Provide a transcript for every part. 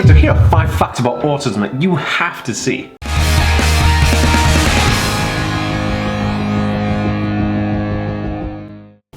Right, so here are 5 facts about autism that you have to see.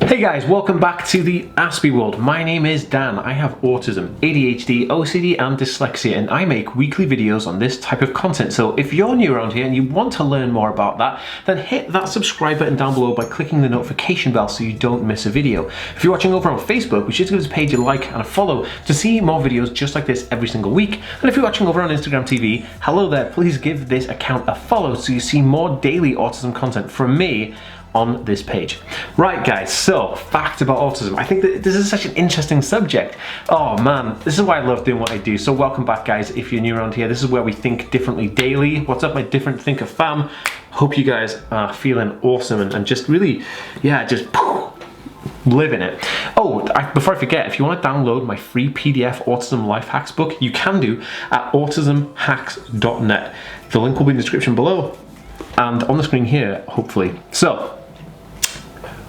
Hey guys, welcome back to the Aspie world. My name is Dan. I have autism, ADHD, OCD and dyslexia, and I make weekly videos on this type of content. So if you're new around here and you want to learn more about that, then hit that subscribe button down below by clicking the notification bell so you don't miss a video. If you're watching over on Facebook, be sure to give this page a like and a follow to see more videos just like this every single week. And if you're watching over on Instagram TV, hello there, please give this account a follow so you see more daily autism content from me on this page. Right guys, so fact about autism. I think that this is such an interesting subject. Oh man, this is why I love doing what I do. So welcome back guys, if you're new around here. This is where we think differently daily. What's up my different thinker fam? Hope you guys are feeling awesome and just really, yeah, just living it. Oh, before I forget, if you want to download my free PDF Autism Life Hacks book, you can do at autismhacks.net. The link will be in the description below and on the screen here, hopefully. So,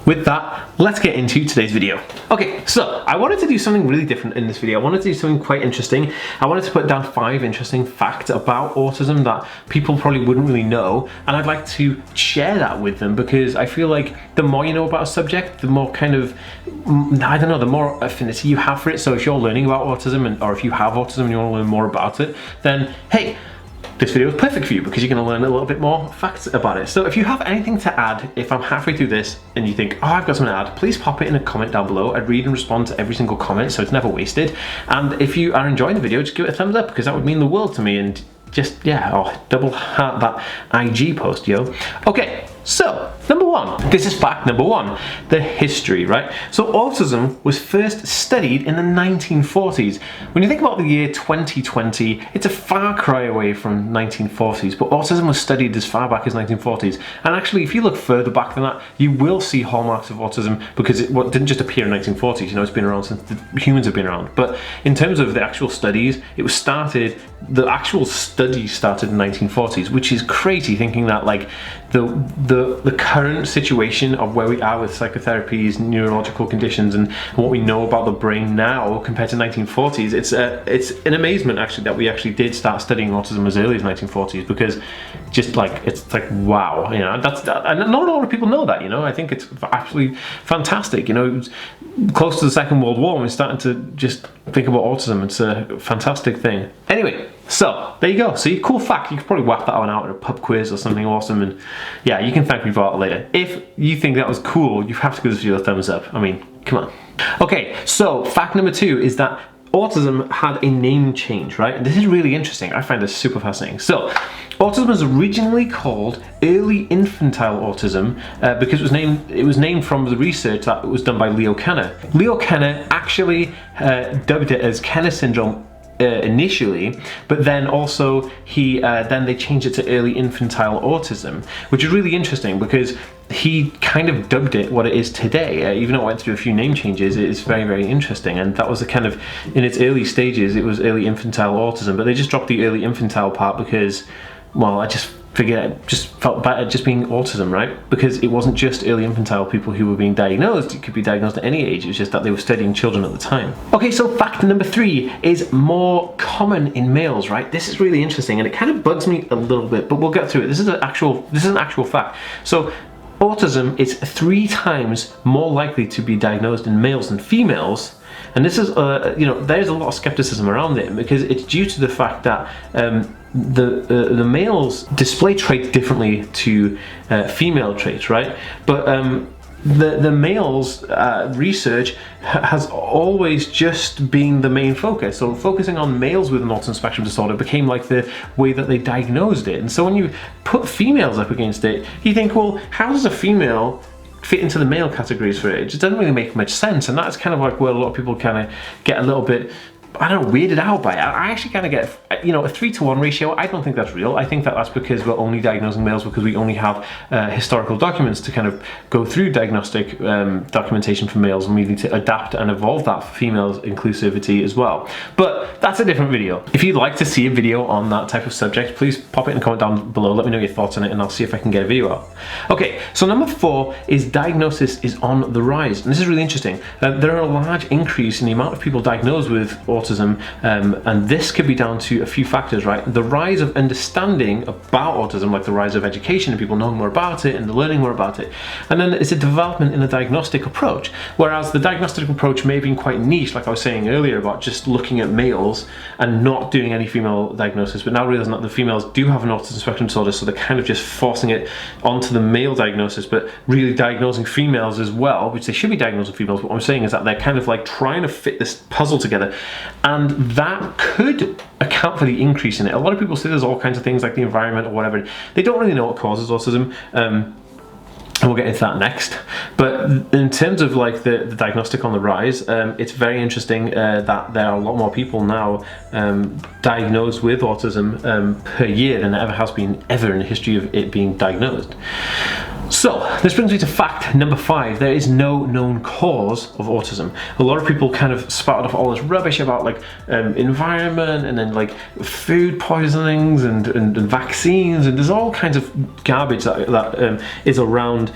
with that, let's get into today's video. Okay, so I wanted to do something really different in this video. I wanted to do something quite interesting. I wanted to put down 5 interesting facts about autism that people probably wouldn't really know, and I'd like to share that with them because I feel like the more you know about a subject, the more kind of, I don't know, the more affinity you have for it. So if you're learning about autism or if you have autism and you want to learn more about it, then hey, this video is perfect for you because you're going to learn a little bit more facts about it. So if you have anything to add, if I'm halfway through this and you think, oh, I've got something to add, please pop it in a comment down below. I read and respond to every single comment, so it's never wasted. And if you are enjoying the video, just give it a thumbs up because that would mean the world to me. And just, yeah, oh, double heart that IG post, yo. Okay, so number 1, this is fact number 1, the history, right? So autism was first studied in the 1940s. When you think about the year 2020, it's a far cry away from 1940s, but autism was studied as far back as 1940s. And actually, if you look further back than that, you will see hallmarks of autism because it didn't just appear in 1940s, you know, it's been around since humans have been around. But in terms of the actual studies, the actual study started in 1940s, which is crazy thinking that like the current situation of where we are with psychotherapies, neurological conditions, and what we know about the brain now compared to 1940s, it's an amazement actually that we actually did start studying autism as early as 1940s because just like it's like wow, you know, and not a lot of people know that, you know. I think it's absolutely fantastic, you know. It was close to the Second World War and we're starting to just think about autism. It's a fantastic thing. Anyway, so there you go. See, cool fact. You could probably whack that one out in a pub quiz or something awesome, and yeah, you can thank me for that later. If you think that was cool, you have to give this video a thumbs up. I mean, come on. Okay, so fact number 2 is that autism had a name change, right? And this is really interesting. I find this super fascinating. So, autism was originally called early infantile autism because it was named from the research that was done by Leo Kanner. Leo Kanner actually dubbed it as Kenner syndrome initially, but then also then they changed it to early infantile autism, which is really interesting because he kind of dubbed it what it is today. Even though it went through a few name changes, it is very, very interesting. And that was the kind of, in its early stages, it was early infantile autism, but they just dropped the early infantile part because, well, I just felt better just being autism, right? Because it wasn't just early infantile people who were being diagnosed. It could be diagnosed at any age. It was just that they were studying children at the time. Okay, so fact number 3 is more common in males, right? This is really interesting and it kind of bugs me a little bit, but we'll get through it. This is an actual fact. So autism is 3 times more likely to be diagnosed in males than females. And this is, you know, there's a lot of skepticism around it because it's due to the fact that the males display traits differently to female traits, right? But the males' research has always just been the main focus. So focusing on males with an autism spectrum disorder became like the way that they diagnosed it. And so when you put females up against it, you think, well, how does a female fit into the male categories for it? It just doesn't really make much sense, and that's kind of like where a lot of people kind of get a little bit, I don't know, weirded out by it. I actually kind of get, you know, a 3-to-1 ratio. I don't think that's real. I think that that's because we're only diagnosing males because we only have historical documents to kind of go through diagnostic documentation for males, and we need to adapt and evolve that for females inclusivity as well. But that's a different video. If you'd like to see a video on that type of subject, please pop it in a comment down below. Let me know your thoughts on it and I'll see if I can get a video out. Okay, so number 4 is diagnosis is on the rise. And this is really interesting. There are a large increase in the amount of people diagnosed with autism autism, and this could be down to a few factors, right? The rise of understanding about autism, like the rise of education and people knowing more about it and learning more about it. And then it's a development in the diagnostic approach, whereas the diagnostic approach may have been quite niche, like I was saying earlier about just looking at males and not doing any female diagnosis, but now realizing that the females do have an autism spectrum disorder, so they're kind of just forcing it onto the male diagnosis, but really diagnosing females as well, which they should be diagnosing females. What I'm saying is that they're kind of like trying to fit this puzzle together, and that could account for the increase in it. A lot of people say there's all kinds of things like the environment or whatever. They don't really know what causes autism. And we'll get into that next. But in terms of like the diagnostic on the rise, it's very interesting that there are a lot more people now diagnosed with autism per year than there ever has been ever in the history of it being diagnosed. So this brings me to fact number 5. There is no known cause of autism. A lot of people kind of spouted off all this rubbish about like environment and then like food poisonings and vaccines, and there's all kinds of garbage that is around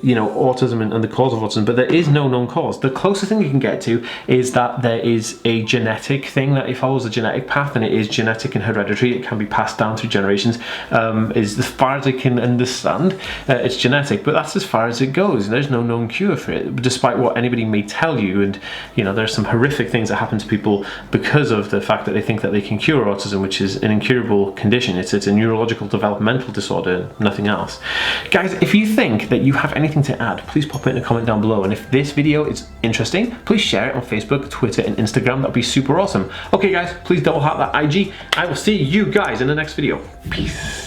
you know, autism and the cause of autism, but there is no known cause. The closest thing you can get to is that there is a genetic thing, that it follows a genetic path, and it is genetic and hereditary. It can be passed down through generations. Is as far as I can understand. It's genetic, but that's as far as it goes. There's no known cure for it, despite what anybody may tell you. And you know, there's some horrific things that happen to people because of the fact that they think that they can cure autism, which is an incurable condition. It's a neurological developmental disorder, nothing else. Guys, if you think that you have anything to add, please pop it in a comment down below. And if this video is interesting, please share it on Facebook, Twitter, and Instagram. That'd be super awesome. Okay, guys, please double tap that IG. I will see you guys in the next video. Peace.